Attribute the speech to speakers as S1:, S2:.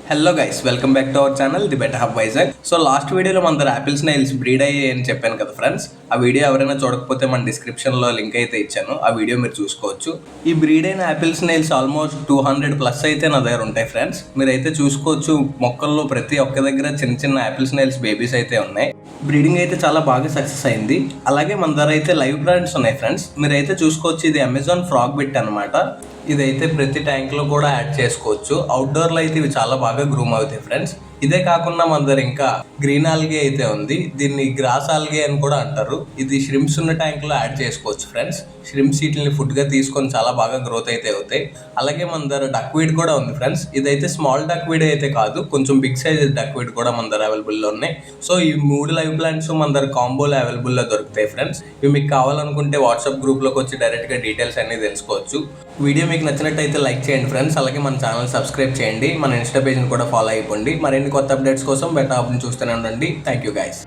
S1: Hello guys, welcome back to our channel the better hub Vizag. So last వీడియోలో మన దగ్గర Apple snails breed అయ్యాయి అని చెప్పాను కదా ఫ్రెండ్స్. ఆ వీడియో ఎవరైనా చూడకపోతే మన డిస్క్రిప్షన్లో లింక్ అయితే ఇచ్చాను, ఆ వీడియో మీరు చూసుకోవచ్చు. ఈ బ్రీడ్ అయిన యాపిల్ స్నైల్స్ ఆల్మోస్ట్ 200+ అయితే నా దగ్గర ఉంటాయి ఫ్రెండ్స్. మీరైతే చూసుకోవచ్చు, మొక్కల్లో ప్రతి ఒక్క దగ్గర చిన్న చిన్న యాపిల్ స్నైల్స్ బేబీస్ అయితే ఉన్నాయి. బ్రీడింగ్ అయితే చాలా బాగా సక్సెస్ అయింది. అలాగే మన దగ్గర అయితే లైవ్ ప్లాంట్స్ ఉన్నాయి ఫ్రెండ్స్. మీరైతే చూసుకోవచ్చు, ఇది అమెజాన్ ఫ్రాగ్ బిట్ అనమాట. ఇదైతే ప్రతి ట్యాంక్లో కూడా యాడ్ చేసుకోవచ్చు. అవుట్డోర్లో అయితే ఇవి చాలా బాగా గ్రూమ్ అవుతాయి ఫ్రెండ్స్. ఇదే కాకుండా మన దగ్గర ఇంకా గ్రీన్ ఆల్గే అయితే ఉంది. దీన్ని గ్రాస్ ఆల్గే అని కూడా అంటారు. ఇది ష్రింప్స్ ఉన్న ట్యాంక్లో యాడ్ చేసుకోవచ్చు ఫ్రెండ్స్. ష్రింప్స్ వీటిని ఫుడ్గా తీసుకొని చాలా బాగా గ్రోత్ అయితే అవుతాయి. అలాగే మన దగ్గర డక్వీడ్ కూడా ఉంది ఫ్రెండ్స్. ఇదైతే స్మాల్ డక్వీడ్ అయితే కాదు, కొంచెం బిగ్ సైజ్ డక్వీడ్ కూడా మన దగ్గర అవైలబుల్లో ఉన్నాయి. సో ఈ 3 లైవ్ ప్లాంట్స్ మన దగ్గర కాంబోలో అవైలబుల్లో దొరుకుతాయి ఫ్రెండ్స్. ఇవి మీకు కావాలనుకుంటే వాట్సాప్ గ్రూప్లోకి వచ్చి డైరెక్ట్గా డీటెయిల్స్ అన్ని తెలుసుకోవచ్చు. వీడియో మీకు నచ్చినట్టయితే లైక్ చేయండి ఫ్రెండ్స్. అలాగే మన ఛానల్ సబ్స్క్రైబ్ చేయండి. మన ఇన్స్టా పేజ్ని కూడా ఫాలో అయిపోండి. మరిన్ని కొత్త అప్డేట్స్ కోసం బెటర్ హబ్ని చూస్తూనే ఉండండి. Thank you guys.